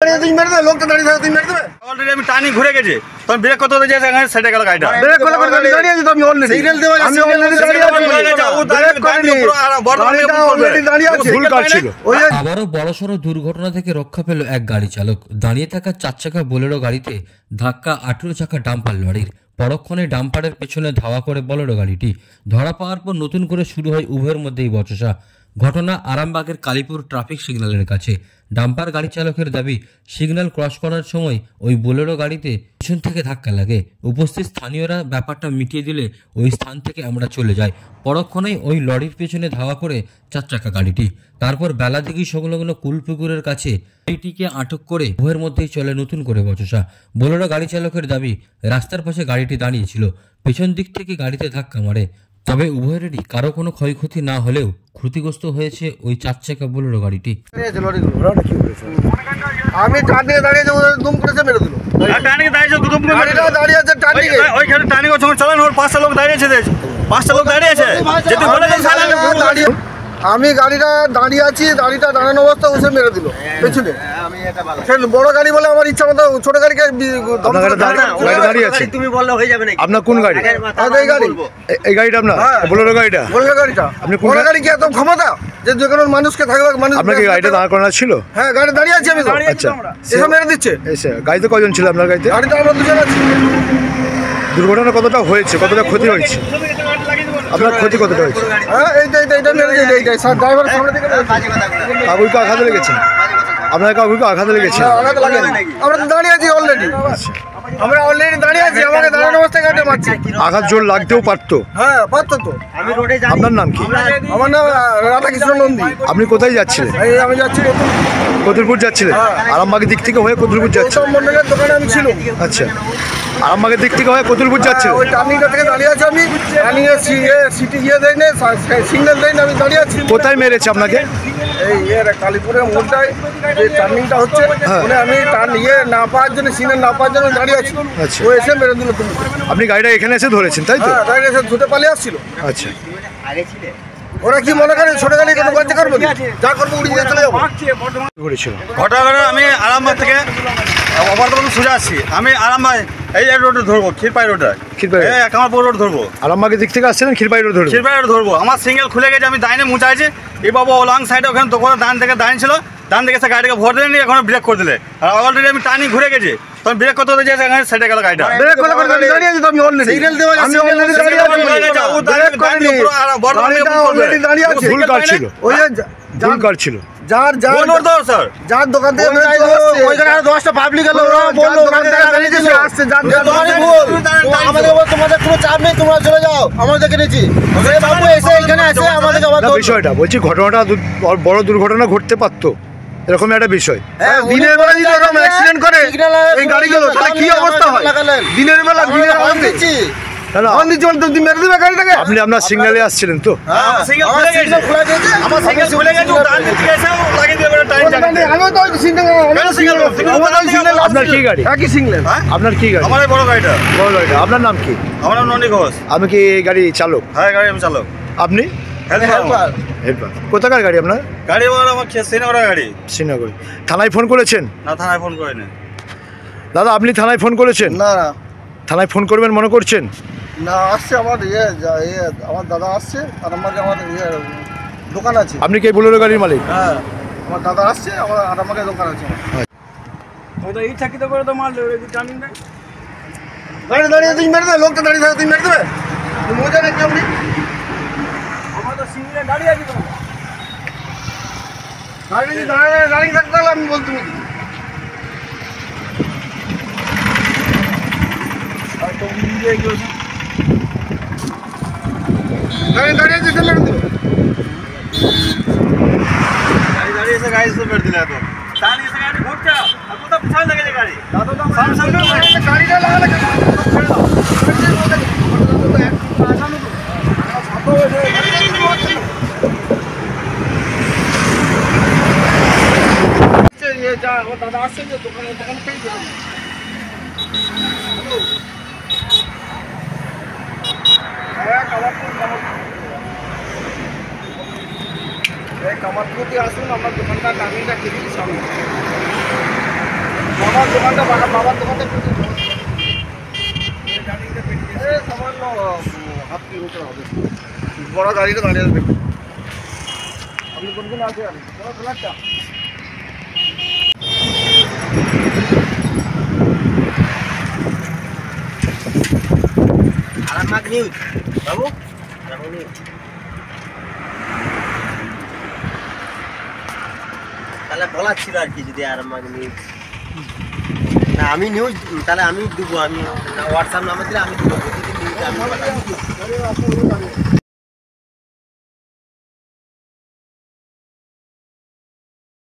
দাঁড়িয়ে তুই মেরে দেবে, লোকটা দাঁড়িয়ে থাকে তুই মেরে দেবে। অলরেডি আমি টার্নিং ঘুরে গেছি, তখন ব্রেক করতে হতে যাচ্ছে, সেটা গেল গাড়িটা। ব্রেক করে দাঁড়িয়ে আছি তো, আমি অলরেডি সিগন্যাল দেওয়া, আমি অলরেডি দাঁড়িয়ে আছি। আবারও বড়সড় দুর্ঘটনা থেকে রক্ষা পেল এক গাড়ি চালক। দাঁড়িয়ে থাকা 4 চাকা বোলেরো গাড়িতে ধাক্কা 18 চাকা ডাম্পার লরির। পরক্ষণে ডাম্পারের পেছনে ধাওয়া করে বোলেরো গাড়িটি। ধরা পাওয়ার পর নতুন করে শুরু হয় উভয়ের মধ্যেই বচসা। ঘটনা আরামবাগের কালীপুর ট্রাফিক সিগন্যালের কাছে। ডাম্পার গাড়ি চালকের দাবি, সিগন্যাল ক্রস করার সময় ওই বোলেরো গাড়িতে পিছন থেকে ধাক্কা লাগে। উপস্থিত স্থানীয়রা ব্যাপারটা মিটিয়ে দিলে ওই স্থান থেকে আমরা চলে যাই। পরক্ষণেই ওই লরির পেছনে ধাওয়া করে 4 চাকা গাড়িটি। তারপর বেলাদিঘি সংলগ্ন কুলপুকুরের কাছে গাড়িটিকে আটক করে উভয়ের মধ্যেই চলে নতুন করে বচসা। বোলেরো গাড়ি চালকের দাবি, রাস্তার পাশে গাড়িটি দাঁড়িয়েছিল, পেছন দিক থেকে গাড়িতে ধাক্কা মারে। তবে উভয়েরই কারো কোনো ক্ষয়ক্ষতি না হলেও ক্ষতিগ্রস্ত হয়েছে ওই 4 চাকা বোলেরো গাড়িটি। আমি টার্নিংয়ে দাঁড়িয়েছি, দুম করেছে মেরে দিল। টার্নিংয়ে দাঁড়িয়েছে, দুম করে গাড়িটা দাঁড়িয়ে আছে টার্নিংয়ে, ওইখানে টার্নিং এর সময় চালান, ওর 5টা লোক দাঁড়িয়েছে, 5টা লোক দাঁড়িয়েছে। যদি বলে দেন দাঁড়িয়ে, আমি গাড়িটা দাঁড়িয়ে আছি, গাড়িটা দাঁড়ানো অবস্থা ওসে মেরে দিল পেছনে। বড় গাড়ি বলে আমার ইচ্ছা মতো ছোট গাড়িকে দাঁড়িয়ে আছে। তুমি বললে হয়ে যাবে নাকি? আপনার কোন গাড়ি? এই গাড়ি, এই গাড়িটা আপনার বোলেরো গাড়িটা? বোলেরো গাড়িটা। আপনি কোন গাড়ি কি এত ক্ষমতা যে কোনো মানুষকে থাকবে? মানুষ আপনার কি গাড়িটা দাঁড় করানো ছিল? হ্যাঁ, গাড়ি দাঁড়িয়ে আছি আমি তো। আচ্ছা, এসে মেরে দিচ্ছে। গাড়িতে কজন ছিল আপনার গাড়িতে? গাড়িতে আমরা দুজন আছি। দুর্ঘটনা কতটা হয়েছে, কতটা ক্ষতি হয়েছে? আপনার ক্ষতি কতটা হয়েছে? হ্যাঁ, এইটা মেরে দিয়েছে, এইটাই স্যার ড্রাইভার সামনে থেকে কাউকে আঘাত লেগেছে? আপনার কাউকে আঘাত লেগেছে? আঘাত লাগে, আমরা তো দাঁড়িয়ে আছি অলরেডি। আমরা অলরেডি দাঁড়িয়ে আছি, আমাকে দাঁড়ানো অবস্থায় গাড়ি মারছে। আঘাত জোর লাগতেও পারতো? হ্যাঁ, পারতো তো। আপনার নাম কি? আমার নাম রাধাকৃষ্ণ নন্দী। আপনি কোথায় যাচ্ছিলেন? আমি যাচ্ছি কতুলপুর যাচ্ছিলেন? আরামবাগের দিক থেকে হয়ে কতুলপুর যাচ্ছেন? মন্ডলের দোকানে আমি ছিল। আচ্ছা, আরামবাগের দিক থেকে হয়ে কতুলপুর যাচ্ছেন? ওই টার্নিংটা থেকে দাঁড়িয়ে আছি আমি। টার্নিংয়ে সিটি গিয়ে দেয় না, সিগন্যাল দেয় না, আমি দাঁড়িয়ে আছি। কোথায় মেরেছে আপনাকে? এই কালীপুরের মোড়টায় যে টার্নিংটা হচ্ছে, মানে আমি টার্ন না পাওয়ার জন্য, সিগন্যাল না পাওয়ার জন্য দাঁড়িয়ে আছি। আচ্ছা, ও এসে মেরে দিল। আপনি গাড়িটা এখানে এসে ধরেছেন তাই তো? হ্যাঁ, গাড়ি এসে ছুটে পালিয়ে আসছিল। আচ্ছা, ওরা কি মনে করে ছোট গাড়ি কোনো কাজ করবে? যা করবো উড়িয়ে চলে যাবো। ঘটনা আমি আরামবাগ থেকে বর্তমান সোজা আসছি। আমি আরামবাগ এই রোডে ধরবো, ক্ষীরপাই রোডে, কামারপুর রোড ধরবো। আরামবাগের দিক থেকে আসছিলেন, ক্ষীরপাই রোড ধরবো? ক্ষীরপাই রোড ধরবো। আমার সিঙ্গেল খুলে গেছে, আমি ডাইনে মুচাইছি। এই বাবু লং সাইডে ওখানে দোকানে ডান থেকে দাঁড়িয়ে ছিল, ডান থেকে সে গাড়িকে ভর দিলেন, এখন ব্রেক করে দিলে। আর অলরেডি আমি টার্নিং ঘুরে গেছি, তখন ব্রেক করতে হতে যাচ্ছে, সেটা গেল গাড়িটা। ব্রেক করে দাঁড়িয়ে আছি তো, আমি অলরেডি সিগন্যাল দেওয়া, আমি অলরেডি দাঁড়িয়ে আছি। দাঁড়িয়ে আছি, ভুল কার ছিল? ওই ভুল কার ছিল? যার দোকান থেকে ওইখানে 10টা পাবলিক এলো, ওরা বললো ওখান থেকে আসছে, আমাদের তোমাদের কোনো চাপ নেই, তোমরা চলে যাও, আমরা দেখে নিয়েছি। বাবু এসে এখানে এসে আমাদেরকে আবার বিষয়টা বলছি, ঘটনাটা বড় দুর্ঘটনা ঘটতে পারতো, এরকম একটা বিষয়। দিনের বেলা যদি এরকম অ্যাক্সিডেন্ট করে এই গাড়িগুলো, তাহলে কি অবস্থা হয়? দিনের বেলা আপনি আপনার সিগন্যালে আসছিলেন তো? আপনার কি গাড়ি? একই সিগন্যাল। আপনার কি গাড়ি? আমার বড় গাড়িটা। বড় গাড়িটা। আপনার নাম কি? আমার নাম নন্দী ঘোষ। আমি কি গাড়ি চালক? হ্যাঁ, গাড়ি আমি চালক। আপনি? হেল্পার। কোথাকার গাড়ি আপনার? গাড়ি বড় আমার শ্রীনগরের গাড়ি। শ্রীনগর। থানায় ফোন করেছেন? না, থানায় ফোন করিনি। দাদা, আপনি থানায় ফোন করেছেন? না, থানায় ফোন করবেন মনে করছেন? না, আসছে আমার আমার দাদা আসছে, আর আমাকে আমার দোকান আছে। আপনি কি বোলেরো গাড়ির মালিক? হ্যাঁ, আমার দাদা আসছে, আমার আর আমাকে দোকান আছে। এই থাকিতে করে তো মারলে টার্নিং নাই, গাড়ি দাঁড়িয়ে তুই মেরে দেবে, লোকটা দাঁড়িয়ে থাকে তুই মেরে দেবে। মজা নাকি আপনি? আমার তো সিগন্যালে দাঁড়িয়ে আছি, গাড়ি দাঁড়িয়ে থাকতে হলে আমি বলতে নাকি গাড়ি দাঁড়িয়ে যেতে মেরে দেবে। গাড়ি দাঁড়িয়েছে, গাড়ি শুরু করে দিলে। এখন দাঁড়িয়েছে, গাড়ি ঘুরছে, আর কোথাও পিছনে লেগেছে গাড়ি। গাড়িটা লাগালে দাদা আসছে যে দোকানে পেয়ে যাবে। কামারপুর দিয়ে আসুন, আমার দোকানটা টার্নিংটা কেটে সামনে। আমার দোকানটা বাবার দোকানটা সামান্য হাত কিলোমিটার হবে। বড় গাড়িটা দাঁড়িয়ে আসবে। আপনি কোনদিন আসবেন? ফ্ল্যাটটা আরামবাগ নিউজ বাবু, আরামবাগ নিউজ। তাহলে বলার ছিল আর কি, যদি আরামবাগ নিউজ না আমি নিউজ, তাহলে আমি দেবো, আমি হোয়াটসঅ্যাপ নাম্বার দিলে আমি দেবো, প্রতিদিন নিউজ আমি